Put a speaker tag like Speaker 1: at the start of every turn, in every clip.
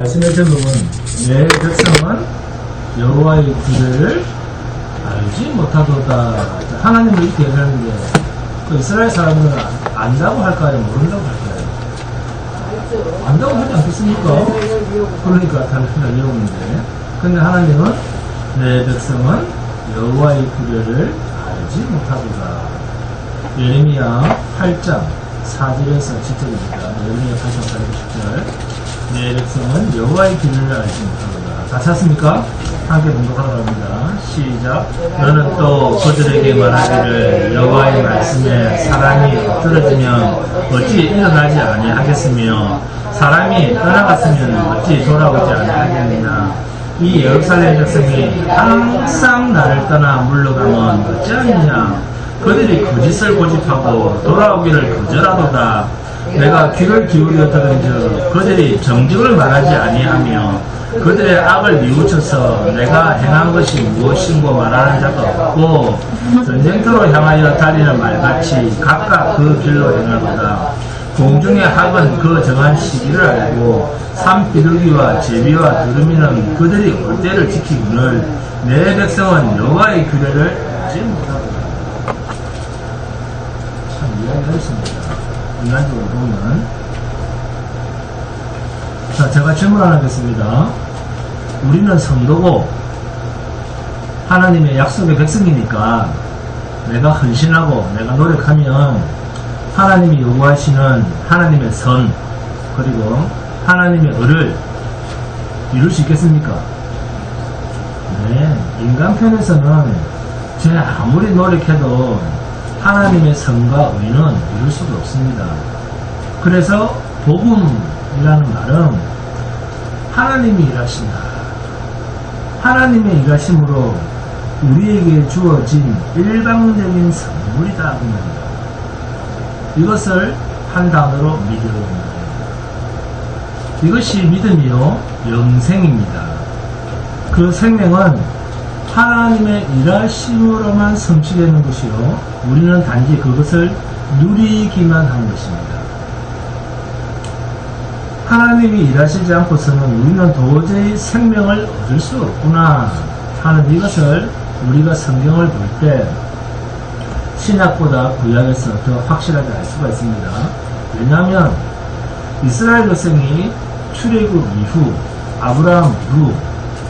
Speaker 1: 말씀의 제목은 내 백성은 여호와의 규례를 알지 못하도다. 하나님은 이렇게 얘기하는데 그 이스라엘 사람들은 안다고 할까요? 모른다고 할까요? 안다고 하지 않겠습니까? 그러니까 당신이 어려운데, 근데 하나님은 내 백성은 여호와의 규례를 알지 못하도다. 예레미야 8장 4절에서 10절입니다. 예레미야 8장 4절 10절. 내 백성은 여호와의 규례를 알지 못하도다. 다 찾습니까? 함께 봉독하도록 합니다. 시작. 너는 또 그들에게 말하기를 여호와의 말씀에 사람이 엎드러지면 어찌 일어나지 아니하겠으며 사람이 떠나갔으면 어찌 돌아오지 아니하겠느냐. 이 예루살렘 백성이 항상 나를 떠나 물러가면 어찌하느냐. 그들이 거짓을 고집하고 돌아오기를 거절하도다. 내가 귀를 기울였다든지 그들이 정직을 말하지 아니하며 그들의 악을 뉘우쳐서 내가 행한 것이 무엇인고 말하는 자가 없고 전쟁터로 향하여 달리는 말같이 각각 그 길로 행하도다. 공중의 학은 그 정한 시기를 알고 산 비둘기와 제비와 두루미는 그들이 올 때를 지키거늘 내 백성은 여호와의 규례를 알지 못하도다. 참 이야기가 있습니다. 인간적으로 보면. 자, 제가 질문 하나 하겠습니다. 우리는 성도고 하나님의 약속의 백성이니까 내가 헌신하고 내가 노력하면 하나님이 요구하시는 하나님의 선 그리고 하나님의 의를 이룰 수 있겠습니까? 네, 인간 편에서는 제가 아무리 노력해도 하나님의 선과 의는 이룰 수가 없습니다. 그래서 복음이라는 말은 하나님이 일하신다. 하나님의 일하심으로 우리에게 주어진 일방적인 선물이다. 그 말입니다. 이것을 한 단어로 믿음이라고 합니다. 이것이 믿음이요 영생입니다. 그 생명은 하나님의 일하심으로만 성취되는 것이요 우리는 단지 그것을 누리기만 하는 것입니다. 하나님이 일하시지 않고서는 우리는 도저히 생명을 얻을 수 없구나 하는 이것을 우리가 성경을 볼 때 신약보다 구약에서 더 확실하게 알 수가 있습니다. 왜냐하면 이스라엘 백성이 출애굽 이후 아브라함 이후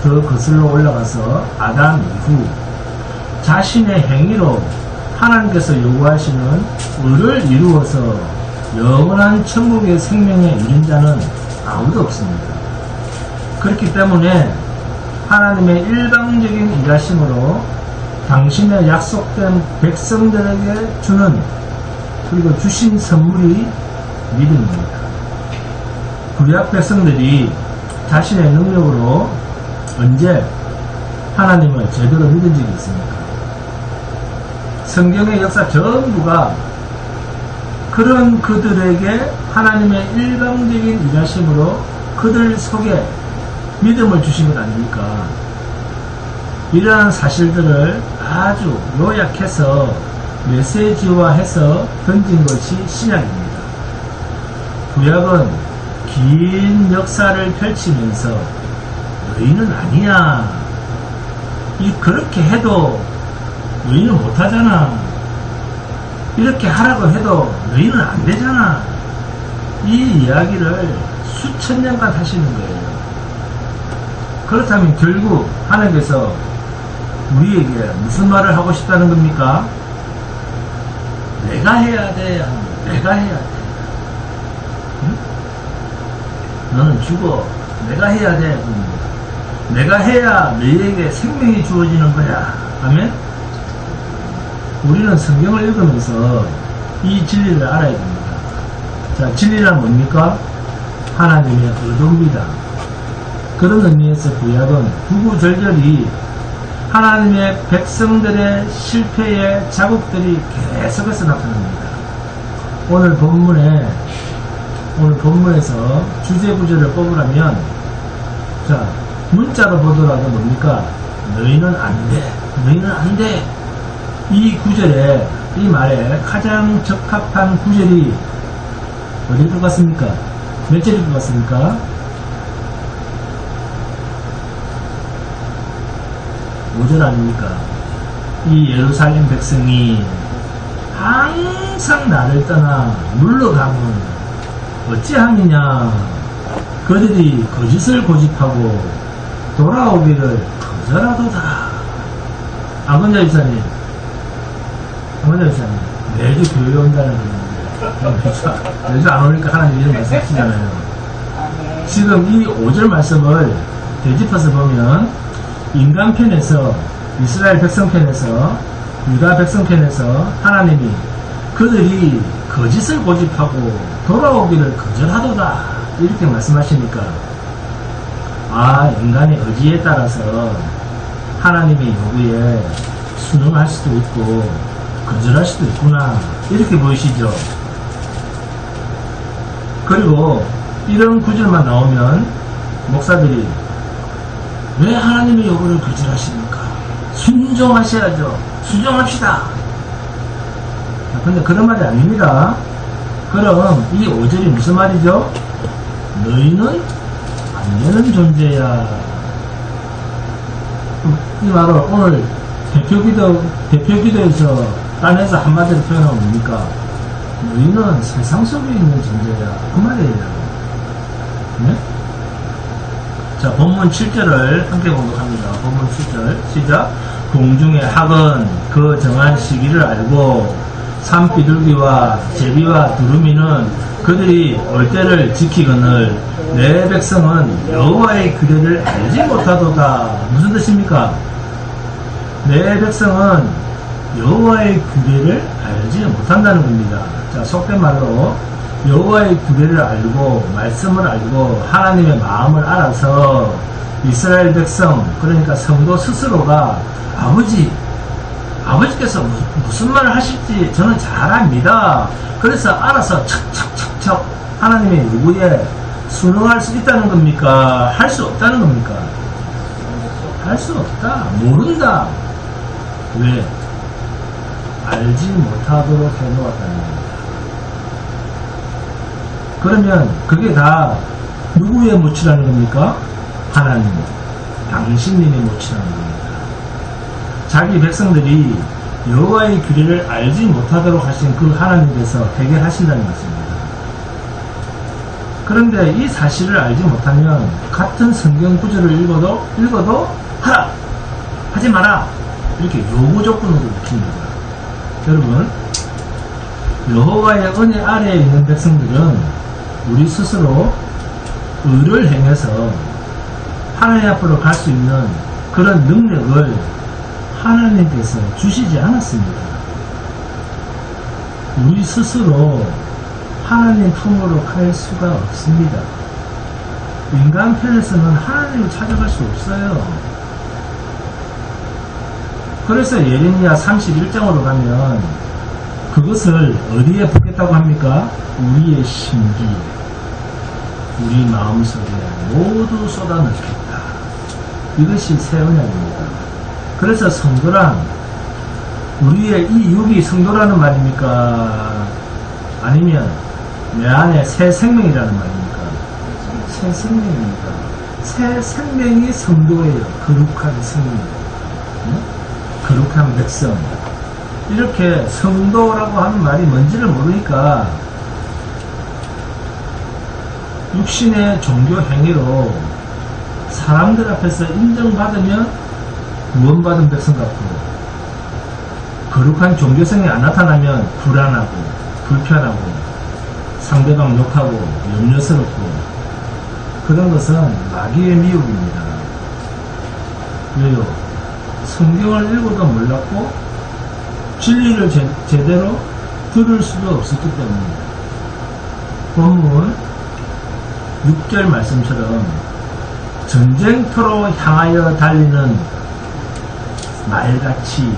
Speaker 1: 더 거슬러 올라가서 아담 이후 자신의 행위로 하나님께서 요구하시는 의를 이루어서 영원한 천국의 생명에 이른 자는 아무도 없습니다. 그렇기 때문에 하나님의 일방적인 일하심으로 당신의 약속된 백성들에게 주는 그리고 주신 선물이 믿음입니다. 구약 백성들이 자신의 능력으로 언제 하나님을 제대로 믿은 적이 있습니까? 성경의 역사 전부가 그런 그들에게 하나님의 일방적인 일하심으로 그들 속에 믿음을 주신 것 아닙니까? 이러한 사실들을 아주 요약해서 메시지화해서 던진 것이 신약입니다. 구약은 긴 역사를 펼치면서 너희는 아니야. 그렇게 해도 너희는 못하잖아. 이렇게 하라고 해도 너희는 안 되잖아. 이 이야기를 수천 년간 하시는 거예요. 그렇다면 결국 하나님께서 우리에게 무슨 말을 하고 싶다는 겁니까? 내가 해야 돼. 내가 해야 돼. 응? 너는 죽어. 내가 해야 돼. 내가 해야 너희에게 생명이 주어지는 거야. 아멘? 우리는 성경을 읽으면서 이 진리를 알아야 됩니다. 자, 진리란 뭡니까? 하나님의 의도입니다. 그런 의미에서 구약은 구구절절히 하나님의 백성들의 실패의 자국들이 계속해서 나타납니다. 오늘 본문에서 주제구절을 뽑으라면, 자, 문자로 보더라도 뭡니까? 너희는 안 돼. 너희는 안 돼. 이 구절에, 이 말에 가장 적합한 구절이 어디일 것 같습니까? 몇 절일 것 같습니까? 5절 아닙니까? 이 예루살렘 백성이 항상 나를 떠나 물러가면 어찌함이냐. 그들이 거짓을 고집하고 돌아오기를 거절하도다. 안건자 집사님, 매주 교회 온다는 건데 매주 안 오니까 하나님 이런 말씀 하시잖아요. 지금 이 5절 말씀을 되짚어서 보면 인간 편에서, 이스라엘 백성 편에서, 유다 백성 편에서 하나님이 그들이 거짓을 고집하고 돌아오기를 거절하도다 이렇게 말씀하시니까, 아, 인간의 의지에 따라서 하나님의 요구에 순응할 수도 있고 거절할 수도 있구나 이렇게 보이시죠. 그리고 이런 구절만 나오면 목사들이 왜 하나님의 요구를 거절하십니까? 순종하셔야죠. 순종합시다. 근데 그런 말이 아닙니다. 그럼 이 5절이 무슨 말이죠? 너희는 안 되는 존재야. 이 말을 오늘 대표기도에서 딴에서 한마디로 표현하면 뭡니까? 너희는 세상 속에 있는 존재야. 그 말이에요. 네? 자, 본문 7절을 함께 공독합니다. 본문 7절 시작. 공중의 학은 그 정한 시기를 알고 산 비둘기와 제비와 두루미는 그들이 올 때를 지키거늘 내 백성은 여호와의 규례를 알지 못하도다. 무슨 뜻입니까? 내 백성은 여호와의 규례를 알지 못한다는 겁니다. 자, 속된 말로 여호와의 규례를 알고 말씀을 알고 하나님의 마음을 알아서 이스라엘 백성, 그러니까 성도 스스로가 아버지께서 무슨 말을 하실지 저는 잘 압니다. 그래서 알아서 척척척척 하나님의 요구에 순응할 수 있다는 겁니까? 할 수 없다는 겁니까? 할 수 없다. 모른다. 왜? 알지 못하도록 해놓았다는 겁니다. 그러면 그게 다 누구의 몫이라는 겁니까? 하나님, 당신님의 몫이라는 겁니다. 자기 백성들이 여호와의 규례를 알지 못하도록 하신 그 하나님께서 해결하신다는 것입니다. 그런데 이 사실을 알지 못하면 같은 성경 구절을 읽어도 하라! 하지 마라! 이렇게 요구 조건으로 묻힙니다. 여러분, 여호와의 은혜 아래에 있는 백성들은 우리 스스로 의를 행해서 하나님 앞으로 갈 수 있는 그런 능력을 하나님께서 주시지 않았습니다. 우리 스스로 하나님 품으로 갈 수가 없습니다. 인간 편에서는 하나님을 찾아갈 수 없어요. 그래서 예레미야 31장으로 가면 그것을 어디에 붓겠다고 합니까? 우리의 심기, 우리 마음속에 모두 쏟아넣겠다. 이것이 새 언약입니다. 그래서 성도란, 우리의 이 육이 성도라는 말입니까? 아니면 내 안에 새 생명이라는 말입니까? 새 생명입니다. 새 생명이 성도예요. 거룩한 생명, 거룩한 백성. 이렇게 성도라고 하는 말이 뭔지를 모르니까 육신의 종교 행위로 사람들 앞에서 인정받으면 구원받은 백성 같고, 거룩한 종교성이 안 나타나면 불안하고 불편하고 상대방 욕하고 염려스럽고, 그런 것은 마귀의 미혹입니다. 왜요? 성경을 읽어도 몰랐고 진리를 제대로 들을 수도 없었기 때문입니다. 본문 6절 말씀처럼 전쟁터로 향하여 달리는 말같이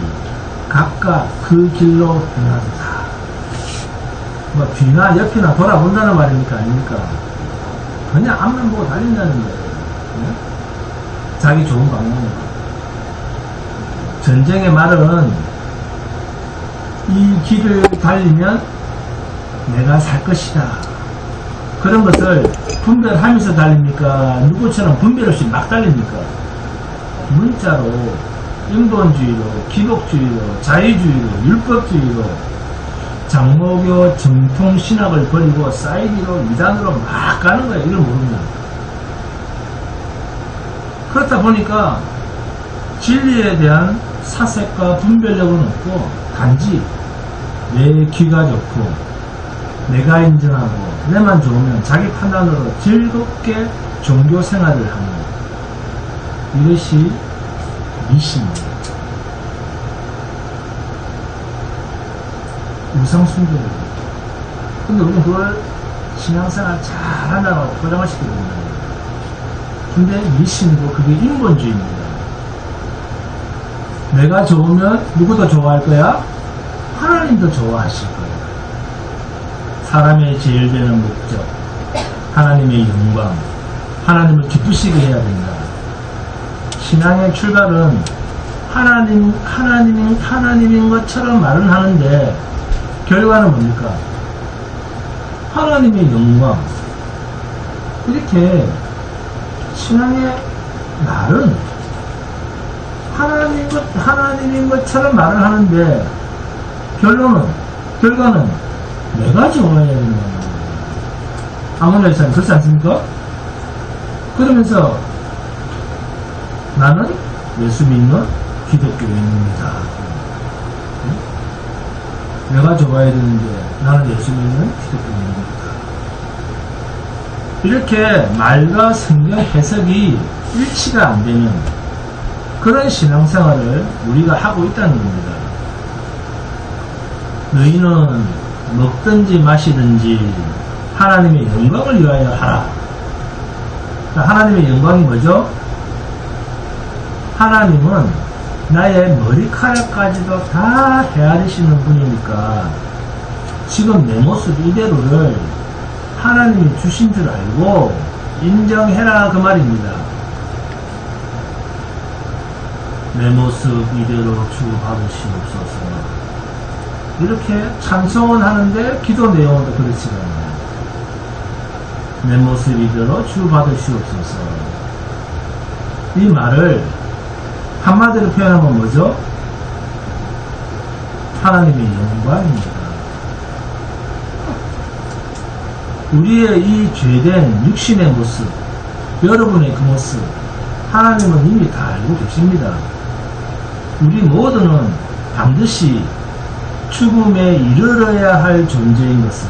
Speaker 1: 각각 그 길로 행하도다. 뭐 뒤나 옆이나 돌아본다는 말입니까? 아닙니까? 그냥 앞만 보고 달린다는 거예요. 네? 자기 좋은 방향으로. 전쟁의 말은 이 길을 달리면 내가 살 것이다. 그런 것을 분별하면서 달립니까? 누구처럼 분별 없이 막 달립니까? 문자로 인본주의로, 기독주의로, 자유주의로, 율법주의로, 장로교 정통 신학을 버리고 사이비로, 이단으로 막 가는 거야. 이걸 모르면. 그렇다 보니까 진리에 대한 사색과 분별력은 없고, 단지 내 귀가 좋고 내가 인정하고 내만 좋으면 자기 판단으로 즐겁게 종교 생활을 하는, 이것이 미신입니다. 우상숭배입니다. 근데 우리는 그걸 신앙생활 잘한다고 포장을 시키고 있는 거예요. 근데 미신이고 그게 인본주의입니다. 내가 좋으면 누구도 좋아할 거야? 하나님도 좋아하실 거예요. 사람의 제일 되는 목적, 하나님의 영광, 하나님을 기쁘시게 해야 된다. 신앙의 출발은 하나님인 것처럼 말은 하는데 결과는 뭡니까? 하나님의 영광. 이렇게 신앙의 말은 하나님인 것처럼 말을 하는데 결과는 내가 좋아해야 된다는 거예요. 아무나 일산 그렇지 않습니까? 그러면서 나는 예수 믿는 기독교인입니다. 내가 좋아해야 되는데 나는 예수 믿는 기독교인입니다. 이렇게 말과 성경 해석이 일치가 안 되는 그런 신앙생활을 우리가 하고 있다는 겁니다. 너희는 먹든지 마시든지 하나님의 영광을 위하여 하라. 하나님의 영광이 뭐죠? 하나님은 나의 머리카락까지도 다 헤아리시는 분이니까 지금 내 모습 이대로를 하나님이 주신 줄 알고 인정해라, 그 말입니다. 내 모습 이대로 주 받으시옵소서. 이렇게 찬송은 하는데 기도 내용도 그렇지가 않아요. 내 모습 이대로 주 받으시옵소서. 이 말을 한마디로 표현하면 뭐죠? 하나님의 영광입니다. 우리의 이 죄된 육신의 모습, 여러분의 그 모습, 하나님은 이미 다 알고 계십니다. 우리 모두는 반드시 죽음에 이르러야 할 존재인 것을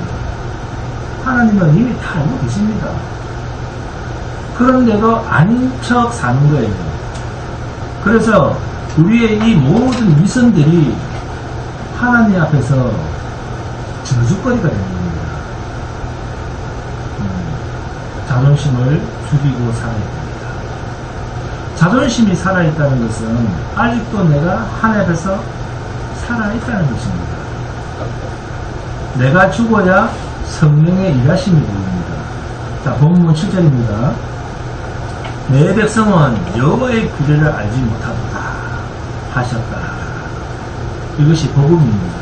Speaker 1: 하나님은 이미 다 알고 계십니다. 그런데도 아닌 척 사는 거예요. 그래서 우리의 이 모든 위선들이 하나님 앞에서 저주거리가 되는 겁니다. 자존심을 죽이고 살아야 됩니다. 자존심이 살아있다는 것은 아직도 내가 하나님 앞에서 살아있다는 것입니다. 내가 죽어야 성령의 일하심이 보입니다. 자, 본문 7절입니다. 내 백성은 여호와의 규례를 알지 못하도다 하셨다. 이것이 복음입니다.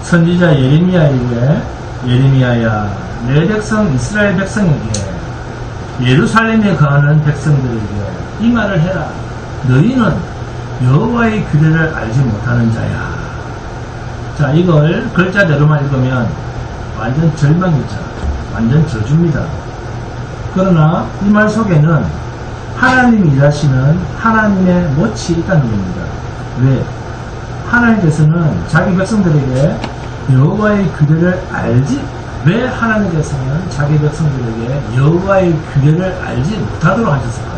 Speaker 1: 선지자 예레미야에게 예레미야야, 내 백성 이스라엘 백성에게 예루살렘에 거하는 백성들에게 이 말을 해라. 너희는 여호와의 규례를 알지 못하는 자야. 자, 이걸 글자대로만 읽으면 완전 절망이죠. 완전 저주입니다. 그러나 이 말 속에는 하나님이 일하시는 하나님의 못이 있다는 겁니다. 왜? 하나님께서는 자기 백성들에게 여호와의 규례를 알지, 왜 하나님께서는 자기 백성들에게 여호와의 규례를 알지 못하도록 하셨을까요?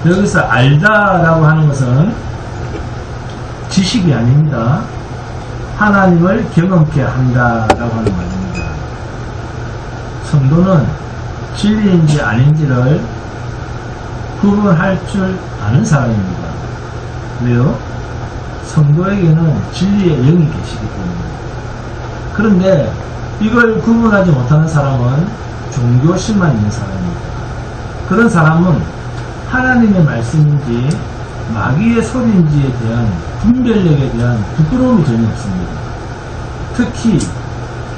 Speaker 1: 여기서 알다라고 하는 것은 지식이 아닙니다. 하나님을 경험케 한다라고 하는 말입니다. 성도는 진리인지 아닌지를 구분할 줄 아는 사람입니다. 왜요? 성도에게는 진리의 영이 계시기 때문에. 그런데 이걸 구분하지 못하는 사람은 종교심만 있는 사람입니다. 그런 사람은 하나님의 말씀인지 마귀의 소리인지에 대한 분별력에 대한 부끄러움이 전혀 없습니다. 특히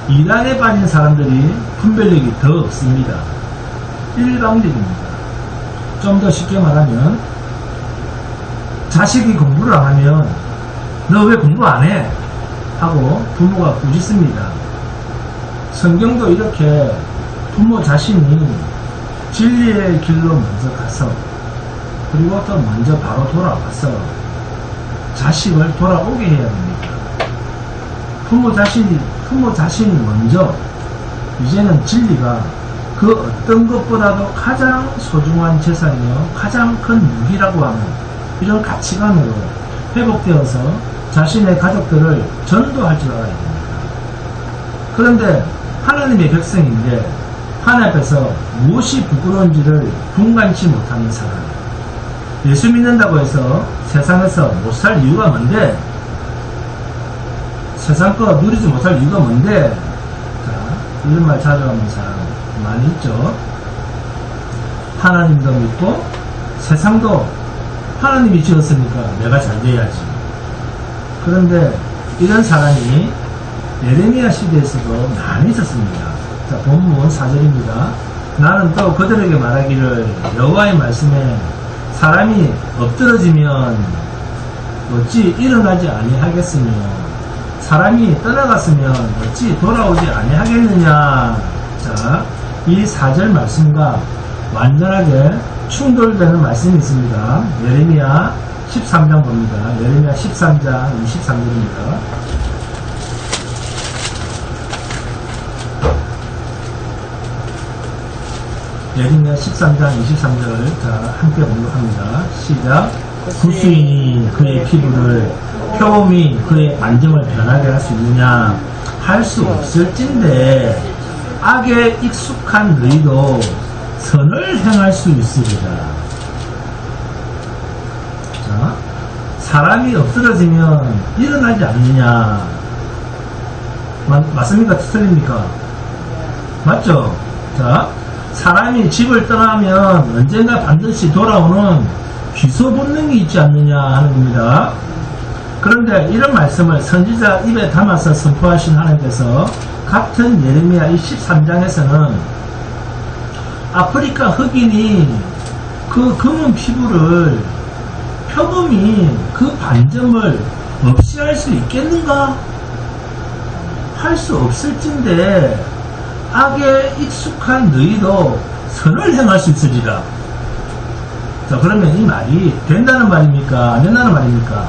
Speaker 1: 이단에 빠진 사람들이 분별력이 더 없습니다. 일방적입니다. 좀 더 쉽게 말하면 자식이 공부를 안 하면 너 왜 공부 안 해? 하고 부모가 꾸짖습니다. 성경도 이렇게 부모 자신이 진리의 길로 먼저 가서 그리고 또 먼저 바로 돌아와서 자식을 돌아오게 해야 됩니다. 부모 자신이 먼저 이제는 진리가 그 어떤 것보다도 가장 소중한 재산이며 가장 큰 무기라고 하는 이런 가치관으로 회복되어서 자신의 가족들을 전도할 줄 알아야 됩니다. 그런데 하나님의 백성인데 하나님 앞에서 무엇이 부끄러운지를 분간치 못하는 사람, 예수 믿는다고 해서 세상에서 못 살 이유가 뭔데? 세상 거 누리지 못할 이유가 뭔데? 자, 이런 말 자주 하는 사람 많이 있죠. 하나님도 믿고 세상도 하나님이 지었으니까 내가 잘 돼야지. 그런데 이런 사람이 예레미야 시대에서도 많이 있었습니다. 자, 본문 4절입니다. 나는 또 그들에게 말하기를 여호와의 말씀에 사람이 엎드러지면 어찌 일어나지 아니하겠으며 사람이 떠나갔으면 어찌 돌아오지 아니하겠느냐. 자, 이 4절 말씀과 완전하게 충돌되는 말씀이 있습니다. 예레미야 13장 봅니다. 예레미야 13장 23절입니다. 예레미야 13장 23절 자 함께 공독합니다. 시작. 구수인이 그의 피부를 표범이 그의 안정을 변하게 할 수 있느냐? 할 수 없을진데 악에 익숙한 너희도 선을 행할 수 있으리라. 자, 사람이 엎드러지면 일어나지 않느냐? 맞습니까? 틀립니까? 맞죠? 자, 사람이 집을 떠나면 언젠가 반드시 돌아오는 귀소 본능이 있지 않느냐 하는 겁니다. 그런데 이런 말씀을 선지자 입에 담아서 선포하신 하나님께서 같은 예레미야 13장에서는 아프리카 흑인이 그 검은 피부를 표범이 그 반점을 없이 할 수 있겠는가? 할 수 없을진데 악에 익숙한 너희도 선을 행할 수 있으리라. 자, 그러면 이 말이 된다는 말입니까? 안 된다는 말입니까?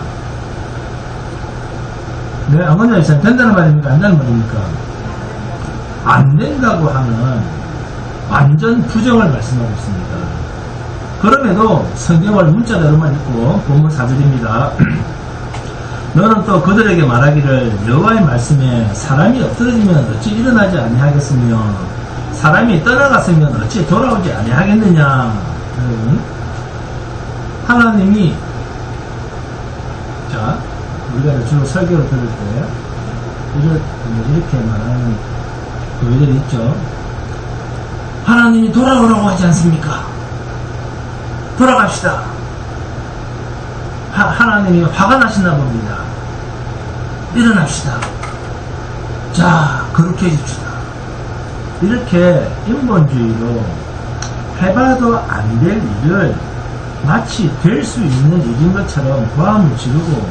Speaker 1: 네, 안건자 이사님 된다는 말입니까? 안 된다는 말입니까? 안 된다고 하는 완전 부정을 말씀하고 있습니다. 그럼에도 성경을 문자대로만 읽고 본문 4절입니다. 너는 또 그들에게 말하기를 여호와의 말씀에 사람이 엎드러지면 어찌 일어나지 아니하겠으며 사람이 떠나갔으면 어찌 돌아오지 아니하겠느냐. 하나님이 자 우리가 주로 설교를 들을 때 이렇게 말하는 교회들이 있죠. 하나님이 돌아오라고 하지 않습니까? 돌아갑시다. 하나님이 화가 나시나 봅니다. 일어납시다. 자, 그렇게 해줍시다. 이렇게 인본주의로 해봐도 안 될 일을 마치 될 수 있는 일인 것처럼 고함을 지르고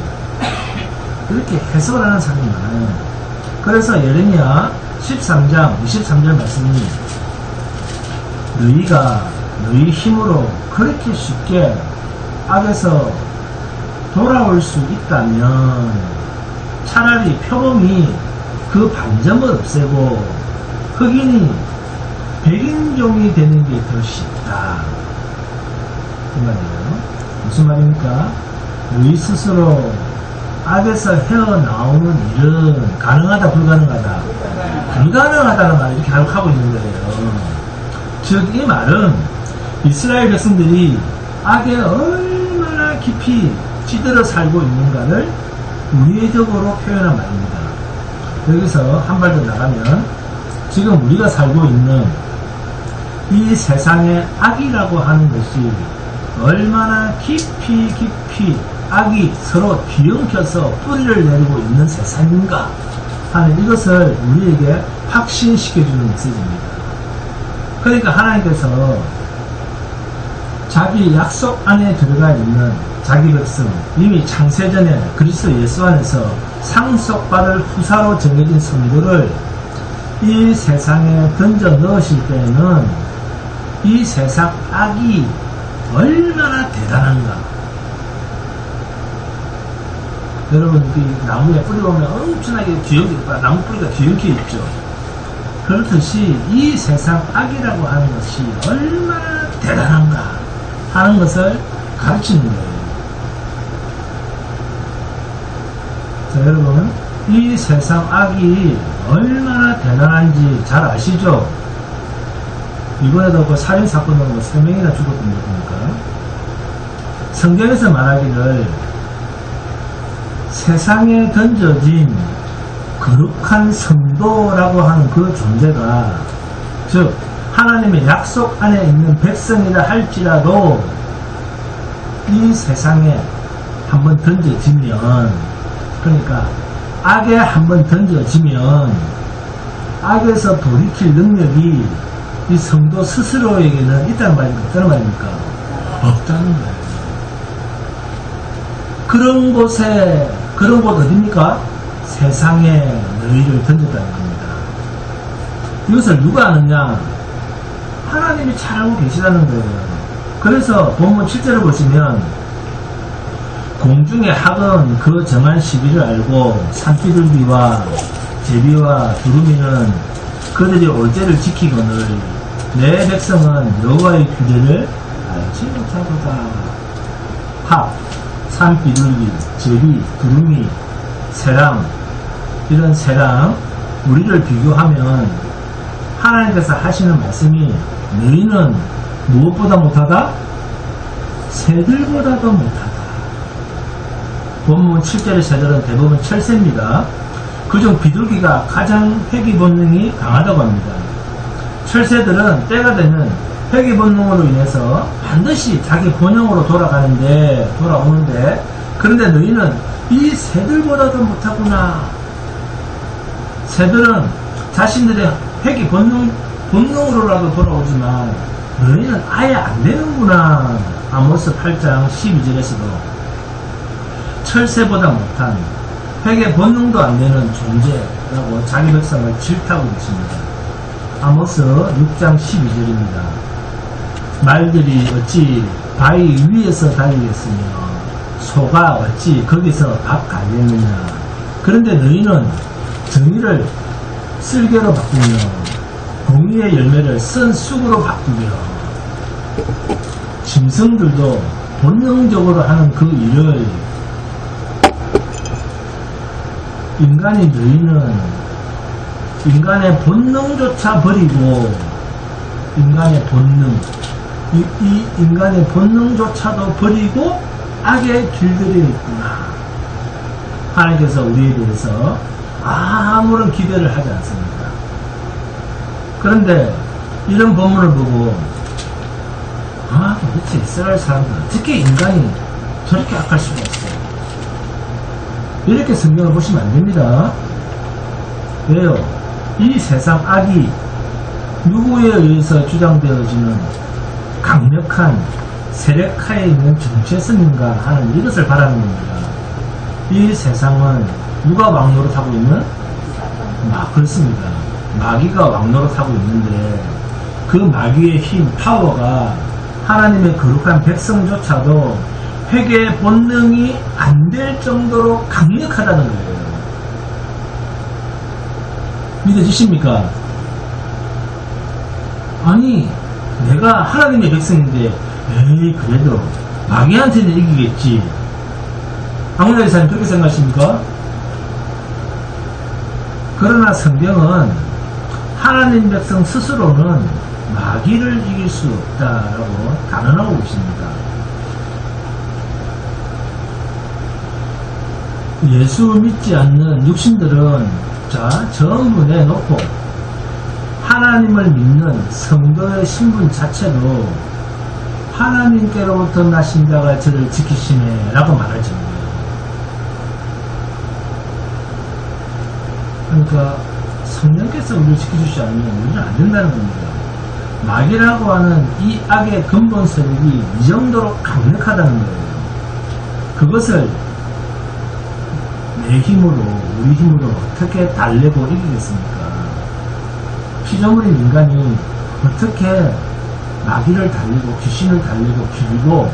Speaker 1: 이렇게 해석하는 사람이 많아요. 그래서 예레미야 13장 23절 말씀이 너희가 너희 힘으로 그렇게 쉽게 악에서 돌아올 수 있다면 차라리 표범이 그 반점을 없애고 흑인이 백인종이 되는 게 더 쉽다. 그 말이에요. 무슨 말입니까? 너희 스스로 악에서 헤어나오는 일은 가능하다 불가능하다? 불가능하다는 말을 이렇게 하고 있는 거예요. 즉 이 말은 이스라엘 백성들이 악에 얼마나 깊이 찌들어 살고 있는가를 우회적으로 표현한 말입니다. 여기서 한 발 더 나가면 지금 우리가 살고 있는 이 세상의 악이라고 하는 것이 얼마나 깊이 악이 서로 뒤엉켜서 뿌리를 내리고 있는 세상인가 하는 이것을 우리에게 확신시켜주는 메시지입니다. 그러니까 하나님께서 자기 약속 안에 들어가 있는 자기 백성, 이미 창세전에 그리스도 예수 안에서 상속받을 후사로 정해진 성도를 이 세상에 던져 넣으실 때에는 이 세상 악이 얼마나 대단한가. 여러분, 그 나무에 뿌리 보면 엄청나게 나무 뿌리가 뒤엉켜 있죠. 그렇듯이 이 세상 악이라고 하는 것이 얼마나 대단한가 하는 것을 가르치는 거예요. 자, 여러분, 이 세상 악이 얼마나 대단한지 잘 아시죠? 이번에도 그 살인사건으로 3명이나 죽었던 거 보니까 성경에서 말하기를 세상에 던져진 거룩한 성도라고 하는 그 존재가, 즉 하나님의 약속 안에 있는 백성이라 할지라도 이 세상에 한번 던져지면, 그러니까 악에 한번 던져지면 악에서 돌이킬 능력이 이 성도 스스로에게는 있다는 말입니까? 없다는 말입니까? 없다는 거예요. 그런 곳 어딥니까? 세상에 너희를 던졌다는 겁니다. 이것을 누가 아느냐? 하나님이 잘 알고 계시다는 거예요. 그래서 본문 7절을 보시면 공중의 학은 그 정한 시기를 알고 산비둘기와 제비와 두루미는 그들이 올 때를 지키거늘 내 백성은 여호와의 규례를 알지 못하도다. 합, 산비둘기, 제비, 두루미, 새랑, 이런 새랑 우리를 비교하면 하나님께서 하시는 말씀이 너희는 무엇보다 못하다? 새들보다도 못하다. 본문 7절의 새들은 대부분 철새입니다. 그중 비둘기가 가장 회귀 본능이 강하다고 합니다. 철새들은 때가 되면 회귀 본능으로 인해서 반드시 자기 본영으로 돌아오는데, 그런데 너희는 이 새들보다도 못하구나. 새들은 자신들의 회귀 본능으로라도 돌아오지만 너희는 아예 안 되는구나. 아모스 8장 12절에서도 철새보다 못한 회개 본능도 안 되는 존재라고 자기 백성을 질타하고 계십니다. 아모스 6장 12절입니다. 말들이 어찌 바위 위에서 달리겠으며 소가 어찌 거기서 밥 갈겠느냐. 그런데 너희는 정의를 쓸개로 바꾸며 공의의 열매를 쓴 쑥으로 바꾸며 짐승들도 본능적으로 하는 그 일을 너희는 인간의 본능조차 버리고 인간의 본능, 이 인간의 본능조차도 버리고 악의 길들이 있구나. 하나님께서 우리에 대해서 아무런 기대를 하지 않습니다. 그런데 이런 본문을 보고 도대체 이스라엘 사람들 어떻게 인간이 저렇게 악할 수가 있어요? 이렇게 성경을 보시면 안 됩니다. 왜요? 이 세상 악이 누구에 의해서 주장되어지는 강력한 세력하에 있는 정체성인가 하는 이것을 바라는 겁니다. 이 세상은 누가 왕노릇하고 있는? 그렇습니다. 마귀가 왕노릇하고 있는데 그 마귀의 힘, 파워가 하나님의 거룩한 백성조차도 회개의 본능이 안 될 정도로 강력하다는 거예요. 믿어지십니까? 아니, 내가 하나님의 백성인데 그래도 마귀한테는 이기겠지. 아무나 이사님 그렇게 생각하십니까? 그러나 성경은 하나님 백성 스스로는 마귀를 이길 수 없다라고 단언하고 있습니다. 예수 믿지 않는 육신들은 전부 내놓고 하나님을 믿는 성도의 신분 자체도 하나님께로부터 나신 자가 저를 지키시네 라고 말하죠. 그러니까 성령께서 우리를 지켜주시지 않으면 우리는 안 된다는 겁니다. 마귀라고 하는 이 악의 근본 세력이 이 정도로 강력하다는 거예요. 그것을 내 힘으로, 우리 힘으로 어떻게 달래고 이기겠습니까? 피조물인 인간이 어떻게 마귀를 달리고 귀신을 달리고 비비고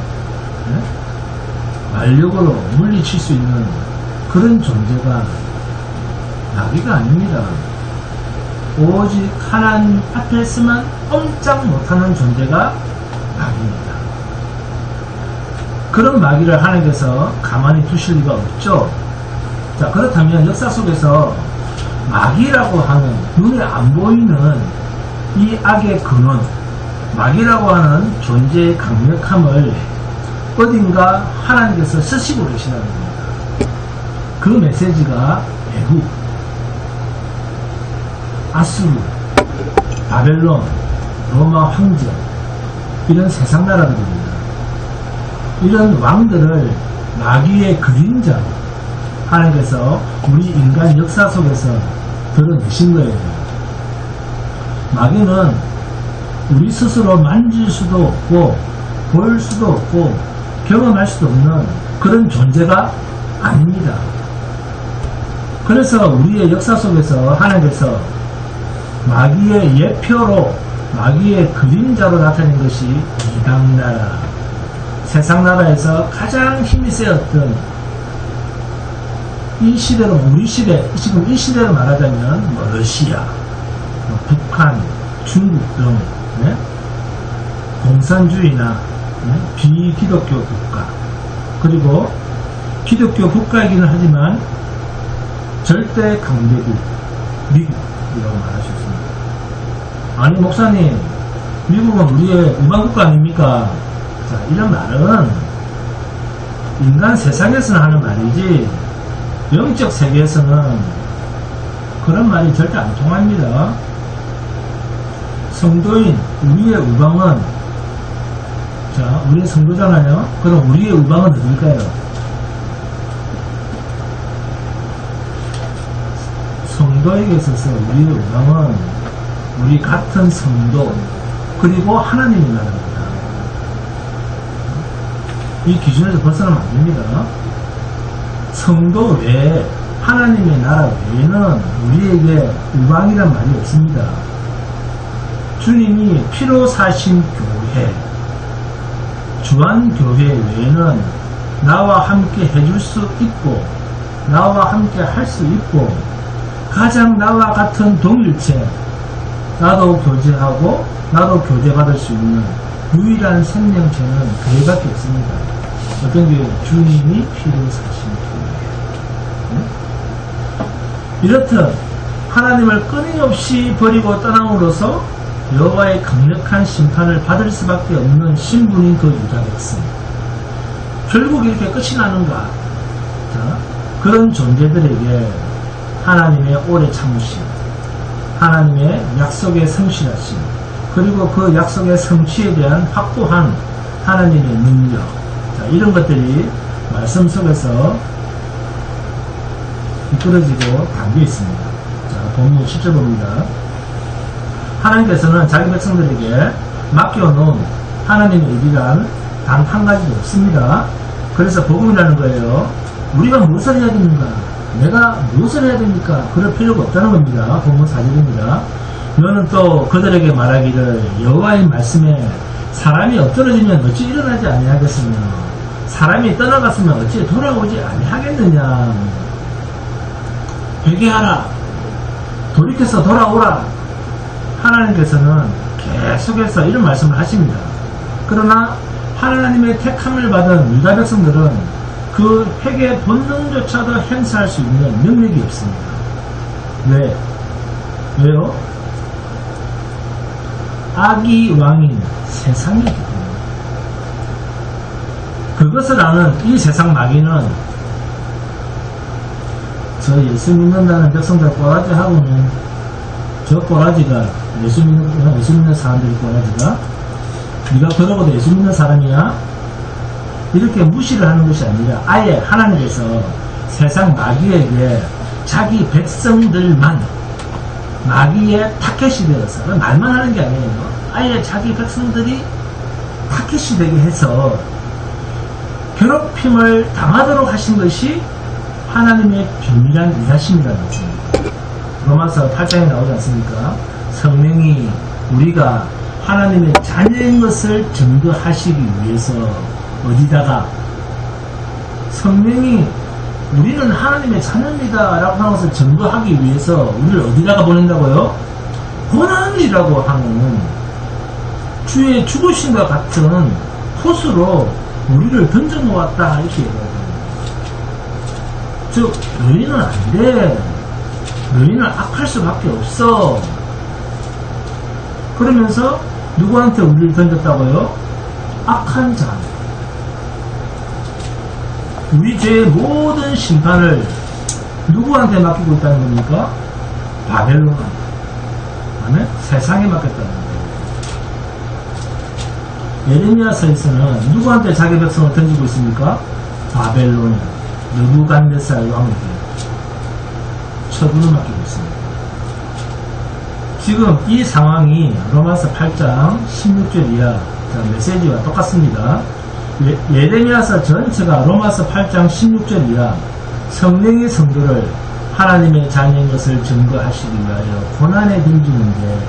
Speaker 1: 완력으로 물리칠 수 있는 그런 존재가 마귀가 아닙니다. 오직 하나님 앞에서만 꼼짝 못하는 존재가 마귀입니다. 그런 마귀를 하나님께서 가만히 두실 리가 없죠. 자, 그렇다면 역사 속에서 마귀라고 하는 눈에 안 보이는 이 악의 근원, 마귀라고 하는 존재의 강력함을 어딘가 하나님께서 쓰시고 계시다는 겁니다. 그 메시지가 애국, 아수르, 바벨론, 로마 황제, 이런 세상 나라들입니다. 이런 왕들을 마귀의 그림자로 하나님께서 우리 인간 역사 속에서 드러내신 거예요. 마귀는 우리 스스로 만질 수도 없고 볼 수도 없고 경험할 수도 없는 그런 존재가 아닙니다. 그래서 우리의 역사 속에서 하나님께서 마귀의 예표로, 마귀의 그림자로 나타낸 것이 이방나라, 세상 나라에서 가장 힘이 세었던 이 시대로, 우리 시대, 지금 이 시대로 말하자면 뭐 러시아, 뭐 북한, 중국 등 공산주의나 비기독교 국가, 그리고 기독교 국가이기는 하지만 절대 강대국 미국이라고 말할 수 있습니다. 아니 목사님, 미국은 우리의 우방국가 아닙니까? 자, 이런 말은 인간 세상에서는 하는 말이지 영적 세계에서는 그런 말이 절대 안 통합니다. 성도인 우리의 우방은, 자, 우리의 성도잖아요. 그럼 우리의 우방은 어딜까요? 성도에게 있어서 우리의 우방은 우리 같은 성도, 그리고 하나님의 나라입니다. 이 기준에서 벗어나면 안 됩니다. 성도 외에, 하나님의 나라 외에는 우리에게 우방이란 말이 없습니다. 주님이 피로 사신 교회, 주한교회 외에는 나와 함께 해줄 수 있고, 나와 함께 할 수 있고, 가장 나와 같은 동일체, 나도 교제하고 나도 교제받을 수 있는 유일한 생명체는 교회밖에 없습니다. 어떤 교회? 주님이 피로 사신 교회. 이렇듯 하나님을 끊임없이 버리고 떠남으로써 여호와의 강력한 심판을 받을 수밖에 없는 신분인 그 유다 백성. 결국 이렇게 끝이 나는가? 자, 그런 존재들에게 하나님의 오래 참으심, 하나님의 약속의 성실하심, 그리고 그 약속의 성취에 대한 확고한 하나님의 능력, 자, 이런 것들이 말씀 속에서 이끌어지고 담겨 있습니다. 자, 본문 10절 봅니다. 하나님께서는 자기 백성들에게 맡겨놓은 하나님의 일이란 단 한 가지도 없습니다. 그래서 복음이라는 거예요. 우리가 무엇을 해야 됩니까? 내가 무엇을 해야 됩니까? 그럴 필요가 없다는 겁니다. 본문 4절입니다. 너는 또 그들에게 말하기를 여호와의 말씀에 사람이 엎드러지면 어찌 일어나지 아니하겠으며 사람이 떠나갔으면 어찌 돌아오지 아니하겠느냐. 회개하라. 돌이켜서 돌아오라. 하나님께서는 계속해서 이런 말씀을 하십니다. 그러나 하나님의 택함을 받은 유다 백성들은 그 회개 본능조차도 행사할 수 있는 능력이 없습니다. 왜? 왜요? 악이 왕인 세상이기 때문에. 그것을 아는 이 세상 마귀는 저 예수 믿는다는 백성들 꼬라지하고는, 저 꼬라지가 예수 믿는 사람들이 꼬라지가 네가 그러고도 예수 믿는 사람이야? 이렇게 무시를 하는 것이 아니라 아예 하나님께서 세상 마귀에게 자기 백성들만 마귀의 타켓이 되어서, 말만 하는 게 아니에요. 아예 자기 백성들이 타켓이 되게 해서 괴롭힘을 당하도록 하신 것이 하나님의 비밀한 일하심이라는 것입니다. 로마서 8장에 나오지 않습니까? 성령이 우리가 하나님의 자녀인 것을 증거하시기 위해서 어디다가 성령이 우리는 하나님의 자녀입니다 라고 하는 것을 증거하기 위해서 우리를 어디다가 보낸다고요? 고난이라고 하는 주의 죽으심과 같은 폿으로 우리를 던져놓았다 이렇게 얘기합니다. 즉 너희는 안돼, 너희는 악할 수밖에 없어. 그러면서 누구한테 우리를 던졌다고요? 악한 자, 우리 죄의 모든 심판을 누구한테 맡기고 있다는 겁니까? 바벨론한테, 아멘? 세상에 맡겼다는 거예요. 예레미야서에서는 누구한테 자기 백성을 던지고 있습니까? 바벨론, 느부갓네살 왕에게 처분을 맡기고 있습니다. 지금 이 상황이 로마서 8장 16절 이하 메시지와 똑같습니다. 예레미야서 전체가 로마서 8장 16절 이하 성령의 성도를 하나님의 자녀인 것을 증거하시기 위하여 고난에 던지는데,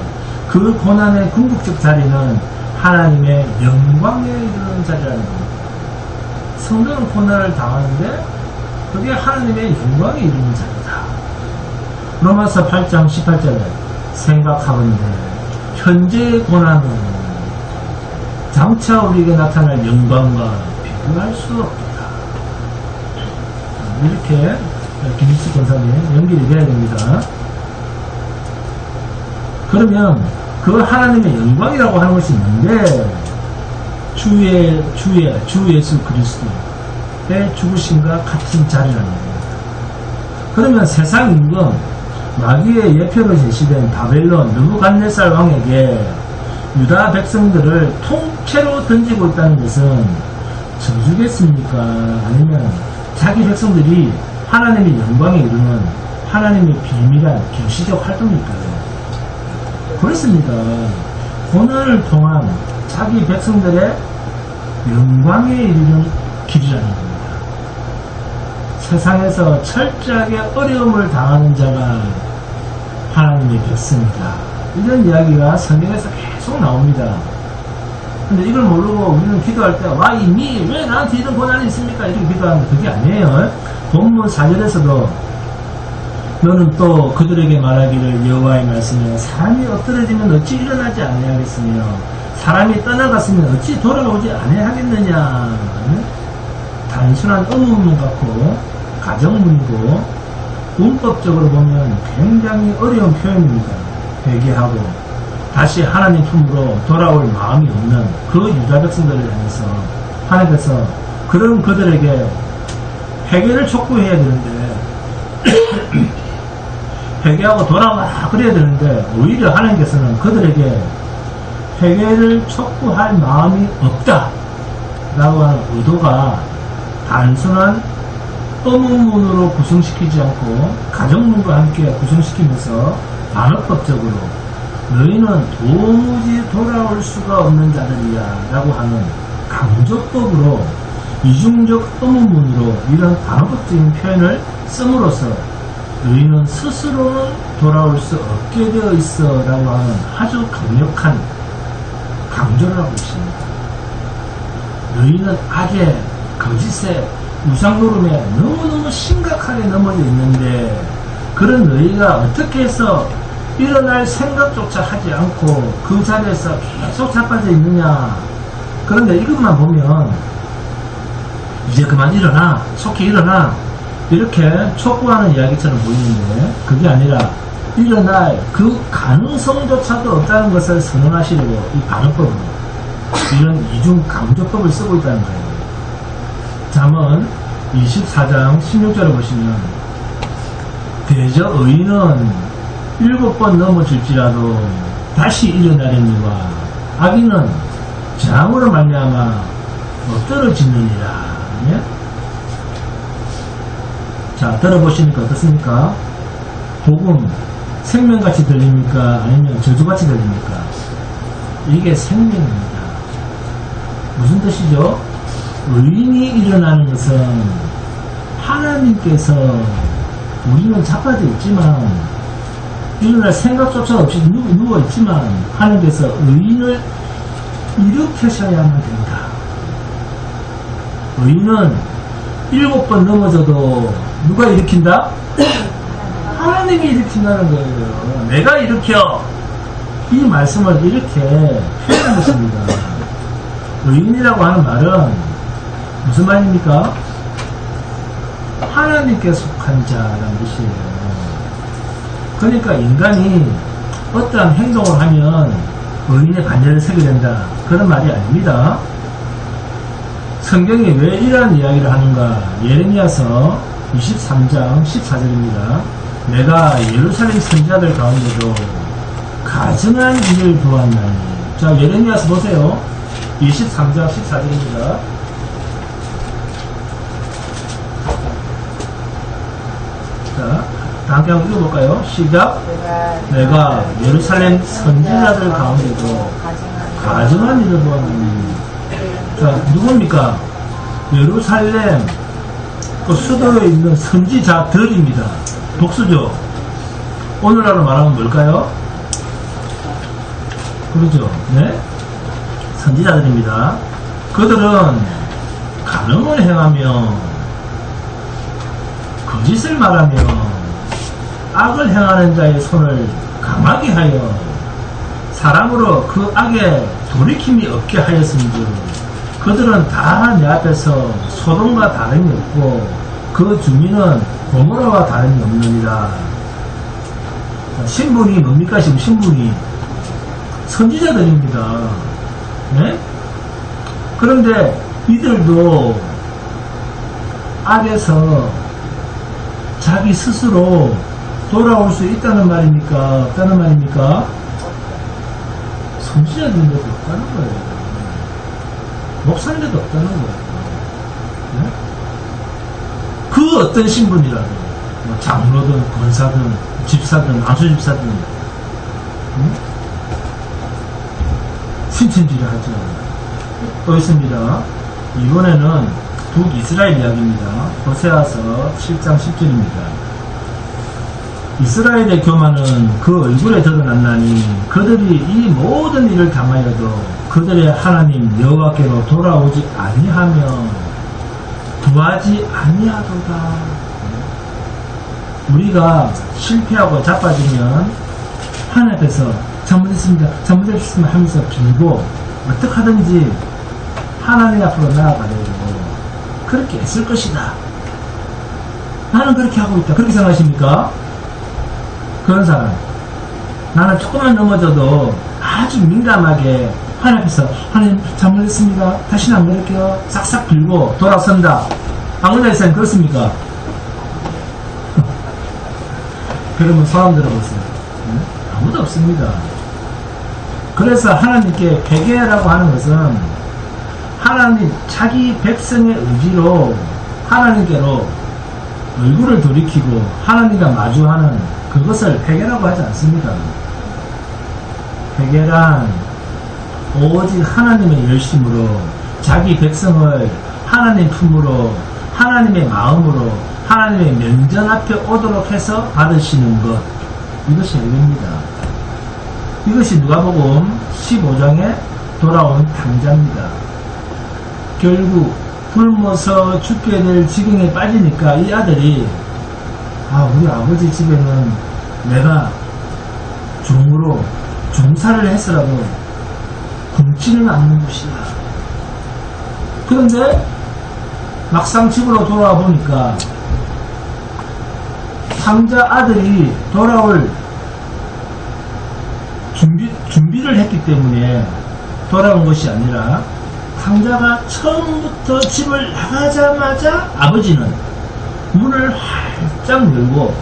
Speaker 1: 그 고난의 궁극적 자리는 하나님의 영광에 이르는 자리라는 겁니다. 성도는 고난을 당하는데 그게 하나님의 영광에 이르는 자리다. 로마서 8장 18절에 생각하건대 현재의 고난은 장차 우리에게 나타날 영광과 비교할 수 없다. 이렇게 김일식 권사님 연결이 돼야 됩니다. 그러면 그 하나님의 영광이라고 하는 것이 있는데 주 예수 그리스도의 죽으심과 같은 자리라는 겁니다. 그러면 세상 임금 마귀의 예표로 제시된 바벨론 느부갓네살 왕에게 유다 백성들을 통째로 던지고 있다는 것은 저주겠습니까? 아니면 자기 백성들이 하나님의 영광에 이르는 하나님의 비밀한 계시적 활동일까요? 그렇습니다. 고난을 통한 자기 백성들의 영광에 이르는 길이라는 겁니다. 세상에서 철저하게 어려움을 당하는 자가 하나님의 백성이다, 이런 이야기가 성경에서 계속 나옵니다. 근데 이걸 모르고 우리는 기도할 때 Why me? 왜 나한테 이런 고난이 있습니까? 이렇게 기도하는 게 그게 아니에요. 본문 4절에서도 너는 또 그들에게 말하기를 여호와의 말씀에 사람이 엎드러지면 어찌 일어나지 아니하겠으며 사람이 떠나갔으면 어찌 돌아오지 아니하겠느냐. 단순한 의문문 같고 가정문이고 문법적으로 보면 굉장히 어려운 표현입니다. 회개하고 다시 하나님 품으로 돌아올 마음이 없는 그 유다 백성들을 향해서 하나님께서 그런 그들에게 회개를 촉구해야 되는데 회개하고 돌아와 그래야 되는데 오히려 하나님께서는 그들에게 회개를 촉구할 마음이 없다 라고 하는 의도가 단순한 의문문으로 구성시키지 않고 가정문과 함께 구성시키면서 반어법적으로 너희는 도무지 돌아올 수가 없는 자들이야 라고 하는 강조법으로 이중적 의문문으로 이런 반어법적인 표현을 씀으로써 너희는 스스로는 돌아올 수 없게 되어 있어 라고 하는 아주 강력한 강조를 하고 있습니다. 너희는 악에 거짓에 우상노름에 너무너무 심각하게 넘어져 있는데 그런 너희가 어떻게 해서 일어날 생각조차 하지 않고 그 자리에서 계속 자빠져 있느냐. 그런데 이것만 보면 이제 그만 일어나, 속히 일어나 이렇게 촉구하는 이야기처럼 보이는데 그게 아니라 일어날 그 가능성조차도 없다는 것을 선언하시려고 이 반어법으로 이런 이중 강조법을 쓰고 있다는 거예요. 잠언 24장 16절을 보시면 대저 의인은 7번 넘어질지라도 다시 일어나려니와 악인은 재앙으로 말미암아 엎드러지느니라. 예? 자, 들어보시니까 어떻습니까? 복음 생명같이 들립니까? 아니면 저주같이 들립니까? 이게 생명입니다. 무슨 뜻이죠? 의인이 일어나는 것은 하나님께서 우리는 자빠져 있지만 일어날 생각조차 없이 누워있지만 하나님께서 의인을 일으키셔야만 된다. 의인은 7번 넘어져도 누가 일으킨다? 하나님이 일으킨다는 거예요. 내가 일으켜. 이 말씀을 이렇게 표현한 것입니다. 의인이라고 하는 말은 무슨 말입니까? 하나님께 속한 자라는 뜻이에요. 그러니까 인간이 어떠한 행동을 하면 의인의 반열을 서게 된다. 그런 말이 아닙니다. 성경이 왜 이러한 이야기를 하는가? 예레미야서 23장 14절입니다. 내가 예루살렘 선지자들 가운데도 가증한 일을 보았나니. 자, 예레미야서 보세요. 23장 14절입니다. 자, 다 함께 한번 읽어볼까요? 시작. 내가 예루살렘 선지자들 가운데도 가증한 일을 보았나니. 자, 누굽니까? 예루살렘 그 수도에 있는 선지자들입니다. 복수죠. 오늘날로 말하면 뭘까요? 그렇죠. 네? 선지자들입니다. 그들은 간음을 행하며 거짓을 말하며 악을 행하는 자의 손을 강하게 하여 사람으로 그 악에 돌이킴이 없게 하였음즉 그들은 다 내 앞에서 소돔과 다름이 없고 그 주민은 고모라와 다름이 없느니라. 신분이 뭡니까? 지금 신분이 선지자들입니다. 네? 그런데 이들도 악에서 자기 스스로 돌아올 수 있다는 말입니까? 없다는 말입니까? 선지자들인데도 없다는 거예요. 목사인데도 없다는 거예요. 네? 그 어떤 신분이라도 뭐 장로든 권사든 집사든 안수집사든 응? 신천지를 하죠. 또 있습니다. 이번에는 북이스라엘 이야기입니다. 호세아서 7장 10절입니다. 이스라엘의 교만은 그 얼굴에 드러났나니 그들이 이 모든 일을 당하여도 그들의 하나님 여호와께로 돌아오지 아니하며 구하지 아니하도다. 우리가 실패하고 자빠지면 하나님 앞에서 잘못했습니다, 잘못했습니다 하면서 빌고 어떻게 하든지 하나님 앞으로 나아가려고 그렇게 애쓸 것이다. 나는 그렇게 하고 있다. 그렇게 생각하십니까? 그런 사람, 나는 조금만 넘어져도 아주 민감하게 하나님 앞에서 하나님 잘못했습니다, 다시는 안 그럴게요 싹싹 빌고 돌아선다. 아무나 있으면 그렇습니까? 그러면 사람 들어보세요. 네? 아무도 없습니다. 그래서 하나님께 회개라고 하는 것은 하나님 자기 백성의 의지로 하나님께로 얼굴을 돌이키고 하나님과 마주하는 그것을 회개라고 하지 않습니다. 회개란 오직 하나님의 열심으로 자기 백성을 하나님 품으로 하나님의 마음으로 하나님의 면전 앞에 오도록 해서 받으시는 것, 이것이 회개입니다. 이것이 누가복음 15장에 돌아온 탕자입니다. 결국 굶어서 죽게 될 지경에 빠지니까 이 아들이 우리 아버지 집에는 내가 종으로 종사를 했으라도 굶지는 않는 것이다. 그런데 막상 집으로 돌아와 보니까 탕자 아들이 돌아올 준비를 했기 때문에 돌아온 것이 아니라 탕자가 처음부터 집을 나가자마자 아버지는 문을 활짝 열고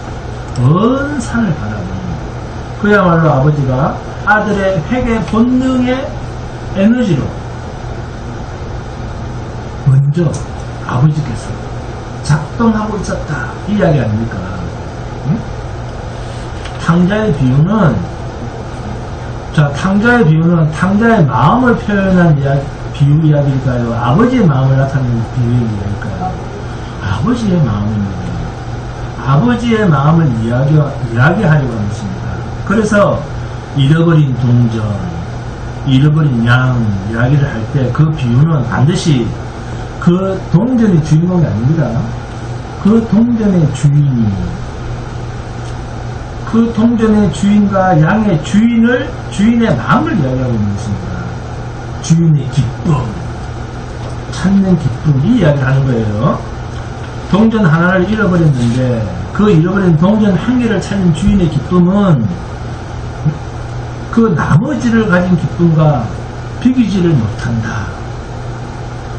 Speaker 1: 먼 산을 바라보니 그야말로 아버지가 아들의 회개 본능의 에너지로 먼저 아버지께서 작동하고 있었다, 이 이야기 아닙니까? 응? 탕자의 비유는 자, 탕자의 비유는 탕자의 마음을 표현한 비유 이야기일까요? 아버지의 마음을 나타내는 비유 이야기일까요? 아버지의 마음입니다. 아버지의 마음을 이야기하려고 하는 것입니다. 그래서 잃어버린 동전, 잃어버린 양 이야기를 할 때 그 비유는 반드시 그 동전의 주인공이 아닙니다. 그 동전의 주인과 양의 주인의 마음을 이야기하고 있는 것입니다. 주인의 기쁨, 찾는 기쁨이 이야기를 하는 거예요. 동전 하나를 잃어버렸는데 그 잃어버린 동전 한 개를 찾는 주인의 기쁨은 그 나머지를 가진 기쁨과 비기지를 못한다.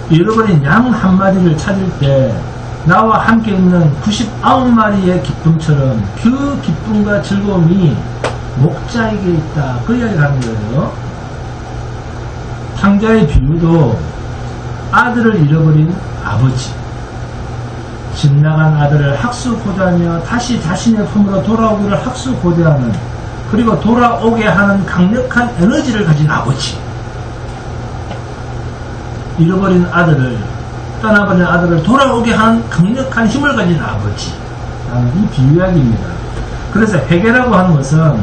Speaker 1: 잃어버린 양 한 마리를 찾을 때 나와 함께 있는 99마리의 기쁨처럼 그 기쁨과 즐거움이 목자에게 있다. 그 이야기를 하는 거예요. 탕자의 비유도 아들을 잃어버린 아버지, 집 나간 아들을 학수고대하며 다시 자신의 품으로 돌아오기를 학수고대하는, 그리고 돌아오게 하는 강력한 에너지를 가진 아버지, 잃어버린 아들을, 떠나버린 아들을 돌아오게 하는 강력한 힘을 가진 아버지 라는 이 비유 이야기입니다. 그래서 회개라고 하는 것은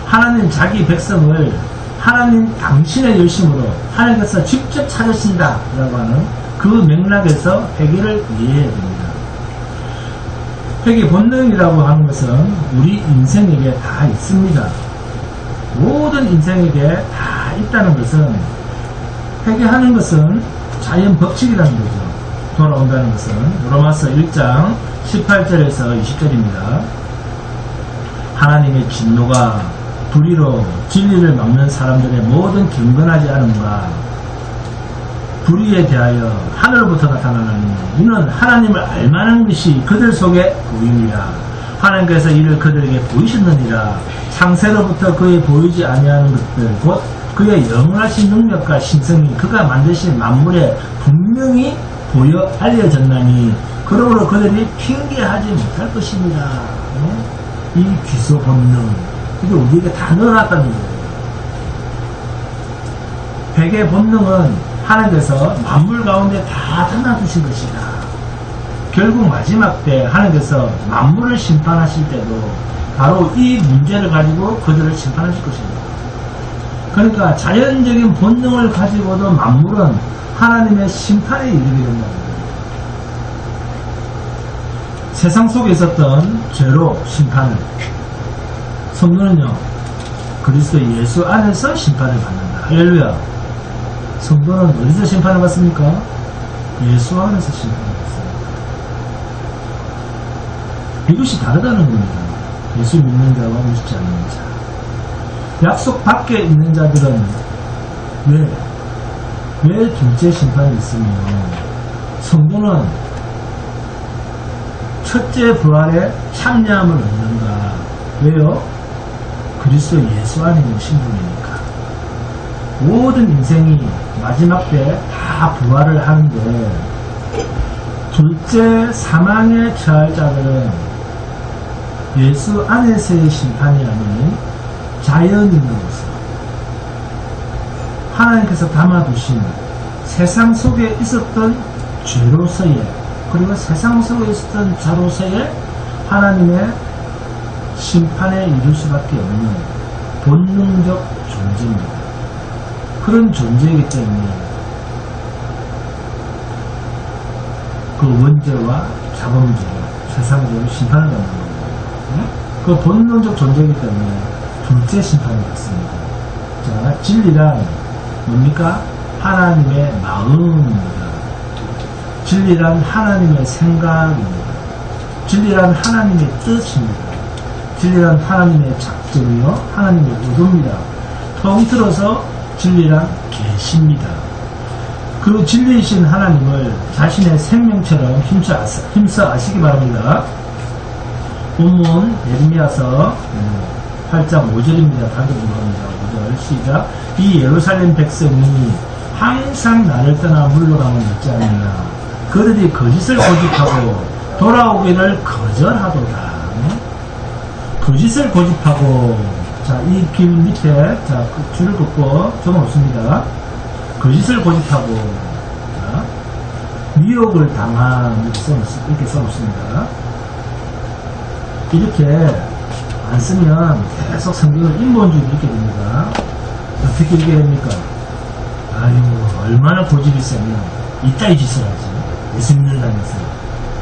Speaker 1: 하나님 자기 백성을 하나님 당신의 열심으로 하나님께서 직접 찾으신다 라고 하는 그 맥락에서 회개를 이해해야 됩니다. 회개 본능이라고 하는 것은 우리 인생에게 다 있습니다. 모든 인생에게 다 있다는 것은, 회개하는 것은 자연 법칙이라는 거죠. 돌아온다는 것은 로마서 1장 18절에서 20절입니다. 하나님의 진노가 불의로 진리를 막는 사람들의 모든 경건하지 않음과 불의에 대하여 하늘로부터 나타나나니 이는 하나님을 알만한 것이 그들 속에 보임이라. 하나님께서 이를 그들에게 보이셨느니라. 창세로부터 그의 보이지 아니하는 것들 곧 그의 영원하신 능력과 신성이 그가 만드신 만물에 분명히 보여 알려졌나니 그러므로 그들이 핑계하지 못할 것입니다. 이 귀소 본능, 이게 우리에게 다 넣어놨다는 거예요. 회개 본능은 하나님께서 만물 가운데 다 담아두신 것이다. 결국 마지막 때 하나님께서 만물을 심판하실 때도 바로 이 문제를 가지고 그들을 심판하실 것입니다. 그러니까 자연적인 본능을 가지고도 만물은 하나님의 심판에 이르게 된다. 세상 속에 있었던 죄로 심판을, 성도는요 그리스도 예수 안에서 심판을 받는다. 할렐루야. 성도는 어디서 심판을 받습니까? 예수 안에서 심판을 받습니다. 이것이 다르다는 겁니다. 예수 믿는 자와 믿지 않는 자. 약속 밖에 있는 자들은 왜 둘째 심판이 있으며 성도는 첫째 부활에 참여함을 얻는가? 왜요? 그리스도 예수 안에 있는 신분이니까. 모든 인생이 마지막 때 다 부활을 하는데 둘째 사망에 처할 자들은 예수 안에서의 심판이 아닌 자연인으로서 하나님께서 담아두신 세상 속에 있었던 죄로서의, 그리고 세상 속에 있었던 자로서의 하나님의 심판에 이를 수밖에 없는 본능적 존재입니다. 그런 존재이기 때문에 그 원죄와 자범죄로 세상적으로 심판을 받는 겁니다. 그 본능적 존재이기 때문에 둘째 심판을 받습니다. 자, 진리란 뭡니까? 하나님의 마음입니다. 진리란 하나님의 생각입니다. 진리란 하나님의 뜻입니다. 진리란 하나님의 작정이요 하나님의 의도입니다. 통틀어서 진리란 계시입니다. 그 진리이신 하나님을 자신의 생명처럼 힘써 아시기 바랍니다. 본문 예레미야서 8장 5절입니다. 단독 물어봅니다. 5절 시작. 이 예루살렘 백성이 항상 나를 떠나 물러감을 믿지 않느냐. 그들이 거짓을 고집하고 돌아오기를 거절하도다. 거짓을 고집하고 자, 이 길 밑에, 자, 그 줄을 긋고 적어놓습니다. 거짓을 고집하고, 자, 미혹을 당한, 이렇게 써놓습니다. 이렇게 안 쓰면 계속 성경을 인본주의 읽게 됩니다. 어떻게 읽게 됩니까? 아유, 얼마나 고집이 세면 이따위 짓을 하지. 예수님을 다녀서.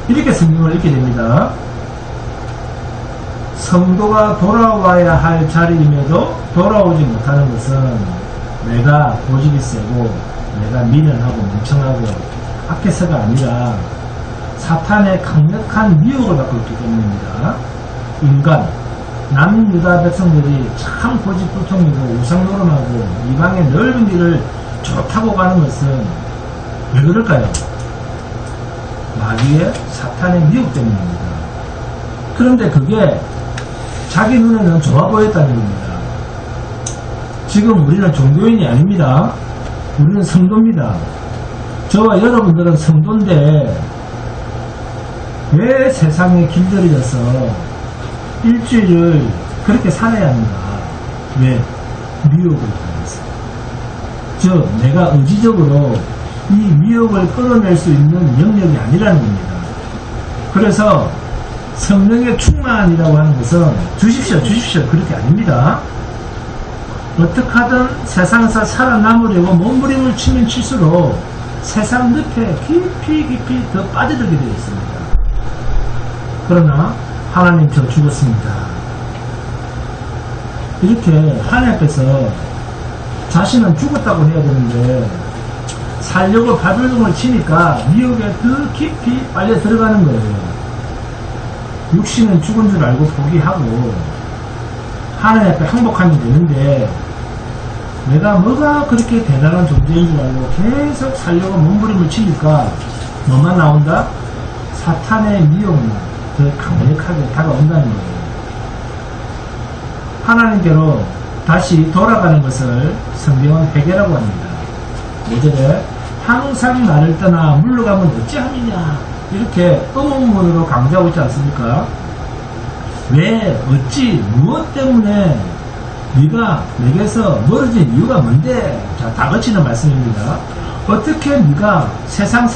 Speaker 1: 이렇게 성경을 읽게 됩니다. 성도가 돌아와야 할 자리임에도 돌아오지 못하는 것은 내가 고집이 세고 내가 미련하고 멍청하고 악해서가 아니라 사탄의 강력한 미혹을 받고 있기 때문입니다. 인간, 남유다 백성들이 참 고집불통이고 우상노름하고 이방의 넓은 길을 좋다고 가는 것은 왜 그럴까요? 마귀의 사탄의 미혹 때문입니다. 그런데 그게 자기 눈에는 좋아 보였다는 겁니다. 지금 우리는 종교인이 아닙니다. 우리는 성도입니다. 저와 여러분들은 성도인데 왜 세상에 길들여져서 일주일을 그렇게 살아야 하는가? 왜? 미혹을 받았어. 즉 내가 의지적으로 이 미혹을 끌어낼 수 있는 영역이 아니라는 겁니다. 그래서 성령의 충만이라고 하는 것은 주십시오 그렇게 아닙니다. 어떻게 하든 세상에서 살아남으려고 몸부림을 치면 칠수록 세상 늪에 깊이 더 빠져들게 되어 있습니다. 그러나 하나님 저 죽었습니다. 이렇게 하나님 앞에서 자신은 죽었다고 해야 되는데 살려고 발버둥을 치니까 미혹에 더 깊이 빨려 들어가는 거예요. 육신은 죽은 줄 알고 포기하고 하나님 앞에 항복하면 되는데 내가 뭐가 그렇게 대단한 존재인 줄 알고 계속 살려고 몸부림을 치니까 뭐만 나온다? 사탄의 미혹만 더 강력하게 다가온다는 거예요. 하나님께로 다시 돌아가는 것을 성경은 회개라고 합니다. 5절에 항상 나를 떠나 물러가면 어찌함이냐 이렇게 의문문으로 강조하고 있지 않습니까? 왜, 어찌, 무엇 때문에 네가 내게서 멀어진 이유가 뭔데? 자, 다 거치는 말씀입니다. 어떻게 네가 세상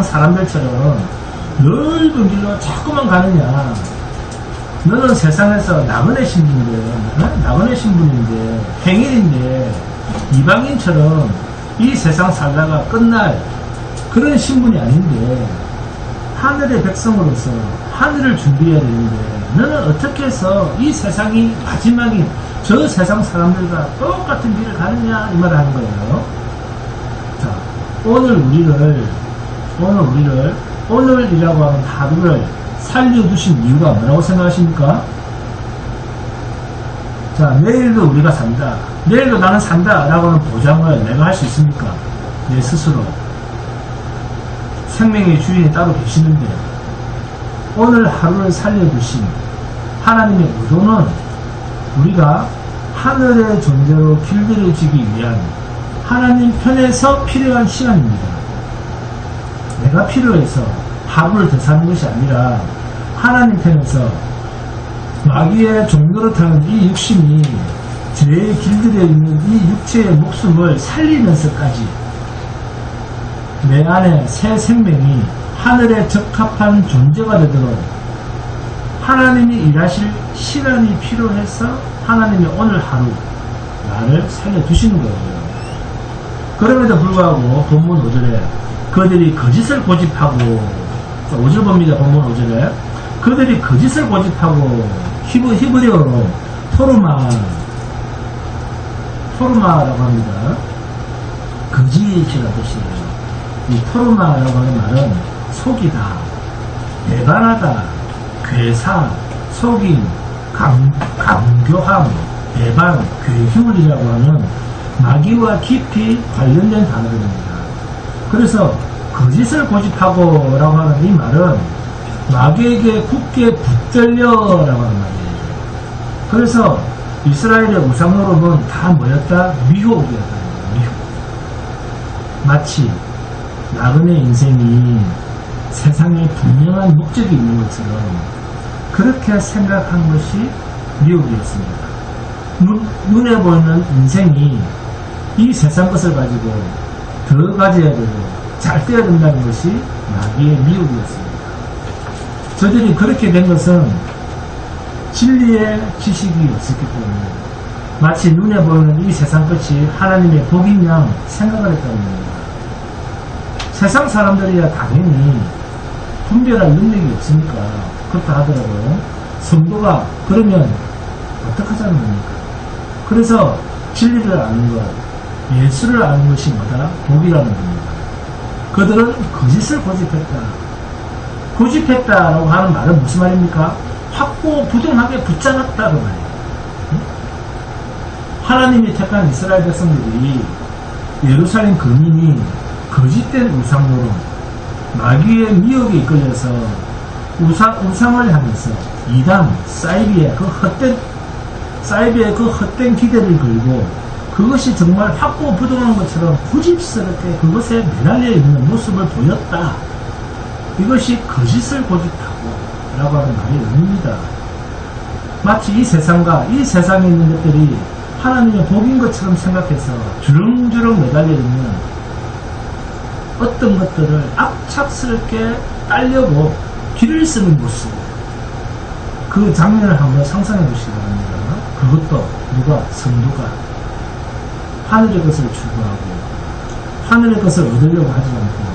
Speaker 1: 사람들처럼 넓은 길로 자꾸만 가느냐? 너는 세상에서 나그네 신분인데, 행인인데, 이방인처럼 이 세상 살다가 끝날 그런 신분이 아닌데, 하늘의 백성으로서 하늘을 준비해야 되는데, 너는 어떻게 해서 이 세상이 마지막인 저 세상 사람들과 똑같은 길을 가느냐? 이 말을 하는 거예요. 자, 오늘이라고 하는 하루를 살려두신 이유가 뭐라고 생각하십니까? 자, 내일도 우리가 산다. 내일도 나는 산다. 라고 하는 보장을 내가 할 수 있습니까? 내 스스로. 생명의 주인이 따로 계시는데, 오늘 하루를 살려두신 하나님의 의도는 우리가 하늘의 존재로 길들여지기 위한 하나님 편에서 필요한 시간입니다. 내가 필요해서 하루를 더 사는 것이 아니라 하나님 편에서 마귀의 종노릇하는 이 육신이 죄에 길들여 있는 이 육체의 목숨을 살리면서까지 내 안에 새 생명이 하늘에 적합한 존재가 되도록 하나님이 일하실 시간이 필요해서 하나님이 오늘 하루 나를 살려두시는 거예요. 그럼에도 불구하고 본문 5절에 그들이 거짓을 고집하고, 5절 봅니다. 본문 5절에 그들이 거짓을 고집하고 히브리어로 토르마라고 합니다. 거짓이라는 뜻이에요. 이 토르마라고 하는 말은 속이다, 배반하다, 괴사, 속임, 강교함, 배반, 괴휴이라고 하는 마귀와 깊이 관련된 단어입니다. 그래서 거짓을 고집하고 라고 하는 이 말은 마귀에게 굳게 붙들려 라고 하는 말이에요. 그래서 이스라엘의 우상노름은 다 뭐였다? 미혹이었다. 미혹. 마치 나그네 인생이 세상에 분명한 목적이 있는 것처럼 그렇게 생각한 것이 미혹이었습니다. 눈에 보이는 인생이 이 세상 것을 가지고 더 가져야 되고 잘 떼야 된다는 것이 마귀의 미혹이었습니다. 저들이 그렇게 된 것은 진리의 지식이 없었기 때문에 마치 눈에 보이는 이 세상 것이 하나님의 복인 양 생각을 했다는 겁니다. 세상 사람들이야 당연히 분별할 능력이 없으니까 그렇다 하더라도 성도가 그러면 어떡하자는 겁니까? 그래서 진리를 아는 것, 예수를 아는 것이 뭐다? 복이라는 겁니다. 그들은 거짓을 고집했다. 고집했다라고 하는 말은 무슨 말입니까? 확고부동하게 붙잡았다 그 말이에요. 하나님이 택한 이스라엘 백성들이 예루살렘 거민이 거짓된 우상으로 마귀의 미혹에 이끌려서 우상을 하면서 이단, 사이비의 그 헛된 기대를 걸고 그것이 정말 확고부동한 것처럼 고집스럽게 그것에 매달려 있는 모습을 보였다. 이것이 거짓을 고집하고 라고 하는 말이 의미입니다. 마치 이 세상과 이 세상에 있는 것들이 하나님의 복인 것처럼 생각해서 주렁주렁 매달려 있는 어떤 것들을 악착스럽게 따려고 길을 쓰는 모습, 그 장면을 한번 상상해 보시기 바랍니다. 그것도 누가? 성도가 하늘의 것을 추구하고 하늘의 것을 얻으려고 하지 않고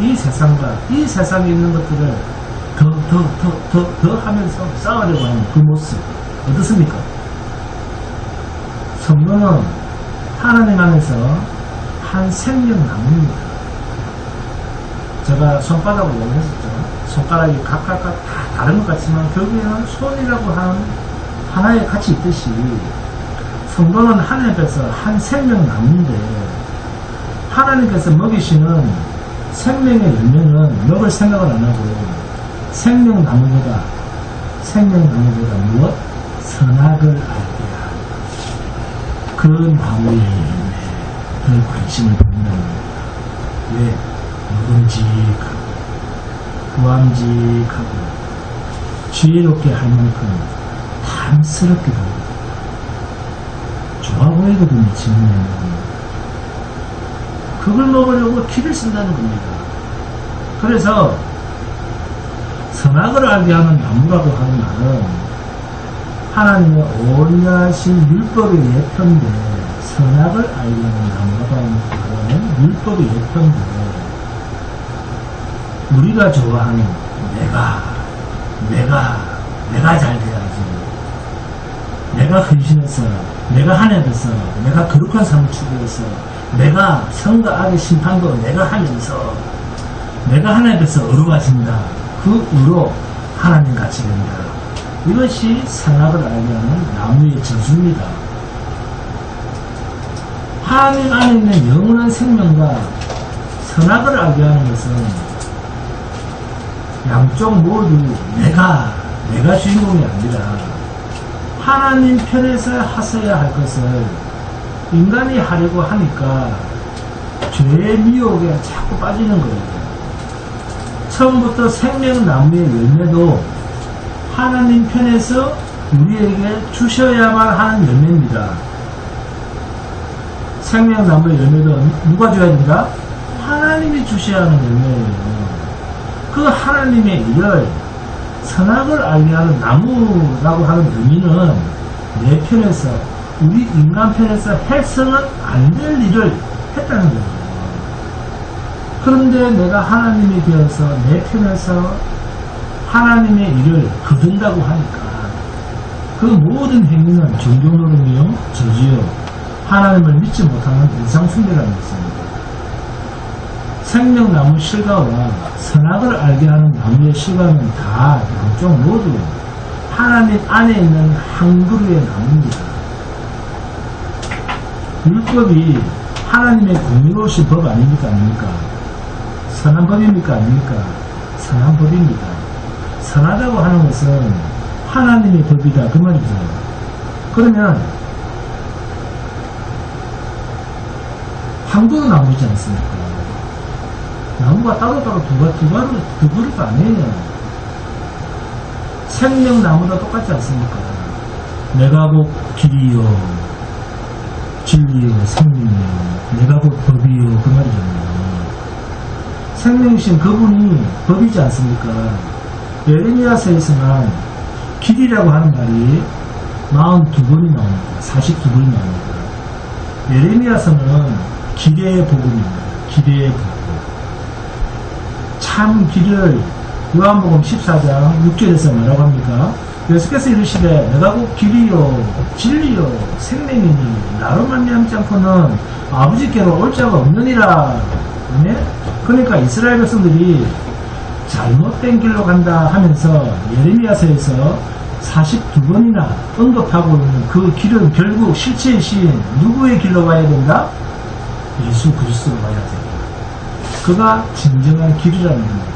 Speaker 1: 이 세상과 이 세상에 있는 것들을 더 하면서 싸우려고 하는 그 모습 어떻습니까? 성도는 하나님 안에서 한 생명나무입니다. 제가 손바닥으로 얘기했었죠. 손가락이 각각 다 다른 것 같지만 결국에는 손이라고 하는 하나의 가치 있듯이 성도는 하나님 앞에서 한 생명나무인데 하나님께서 먹이시는 생명의 열매는 먹을 생각을 안 하고 생명나무보다 무엇? 선악을 알게 하고 그 나무의 열매에 더 관심을 갖는다는 겁니다. 왜? 묵은직하고 구암직하고 지혜롭게 할 만큼 탐스럽게 보입니다. 좋아 보이거든요. 지금에는 그걸 먹으려고 기를 쓴다는 겁니다. 그래서 선악을 알게 하는 나무라고 하는 말은 하나님의 온유하신 율법의 예편인데 선악을 알게 하는 나무라고 하는 말은 율법의 예편인데 우리가 좋아하는 내가 잘 돼야지, 내가 헌신해서, 내가 하나님께서, 내가 거룩한 삶을 추구해서, 내가 선과 악의 심판도 내가 하면서 내가 하나님께서 의로워진다. 그 의로 하나님 같이 된다. 이것이 선악을 알게 하는 나무의 저주입니다. 하나님 안에 있는 영원한 생명과 선악을 알게 하는 것은 양쪽 모두 내가 주인공이 아니라 하나님 편에서 하셔야 할 것을 인간이 하려고 하니까 죄의 미혹에 자꾸 빠지는 거예요. 처음부터 생명나무의 열매도 하나님 편에서 우리에게 주셔야만 하는 열매입니다. 생명나무의 열매도 누가 줘야 된다? 하나님이 주셔야 하는 열매예요. 그 하나님의 일을 선악을 알게 하는 나무라고 하는 의미는 내 편에서 우리 인간 편에서 해서는 안 될 일을 했다는 거예요. 그런데 내가 하나님이 되어서 내 편에서 하나님의 일을 거둔다고 하니까 그 모든 행위는 종교노름이요, 저주요, 하나님을 믿지 못하는 우상숭배라는 것입니다. 생명나무 실과와 선악을 알게 하는 나무의 실과는 다 양쪽 모두 하나님 안에 있는 한 그루의 나무입니다. 율법이 하나님의 공의로우신 법 아닙니까? 선한 법입니까? 선한 법입니다. 선하다고 하는 것은 하나님의 법이다 그 말이죠. 그러면 한 그루 나무지 않습니까? 나무가 따로따로 두 그루가 아니에요. 생명나무도 똑같지 않습니까? 내가 곧 길이요 진리요 생명이요 내가 곧 법이요 그 말이잖아요. 생명이신 그분이 법이지 않습니까? 예레미야서에서는 길이라고 하는 말이 42번이 나옵니다. 42번이 나옵니다. 예레미야서는 길의 복음입니다. 길의 복음. 참 길을 요한복음 14장 6절에서 뭐라고 합니까? 예수께서 이르시되 내가 곧 길이요 진리요 생명이니 나로 말미암지 않고는 아버지께로 올 자가 없느니라. 네? 그러니까 이스라엘 백성들이 잘못된 길로 간다 하면서 예레미야서에서 42번이나 언급하고 있는 그 길은 결국 실체이신 누구의 길로 가야 된다? 예수 그리스도로 가야 된다. 그가 진정한 길이라는 겁니다.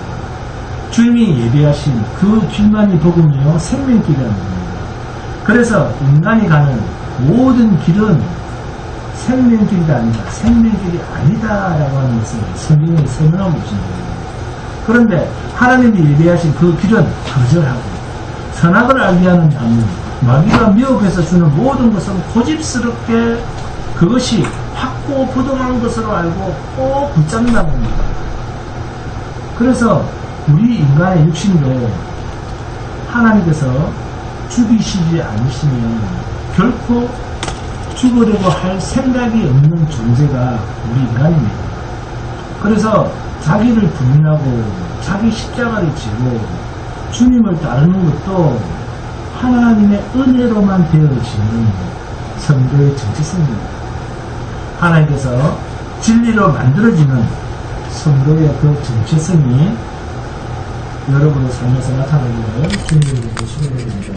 Speaker 1: 주님이 예배하신 그 길만이 복음이요 생명길이라는 겁니다. 그래서 인간이 가는 모든 길은 생명길이 아니다, 생명길이 아니다라고 하는 것을 성경에 설명하고 있습니다. 그런데 하나님이 예배하신 그 길은 거절하고 선악을 알게 하는 나무, 마귀가 미혹해서 주는 모든 것은 고집스럽게 그것이 확고 부동한 것으로 알고 꼭 붙잡는다는 겁니다. 그래서 우리 인간의 육신도 하나님께서 죽이시지 않으시면 결코 죽으려고 할 생각이 없는 존재가 우리 인간입니다. 그래서 자기를 부인하고 자기 십자가를 지고 주님을 따르는 것도 하나님의 은혜로만 되어지는 성도의 정체성입니다. 하나님께서 진리로 만들어지는 성도의 그 정체성이 여러분의 삶에서 나타나기를 주님으로 모시게 됩니다.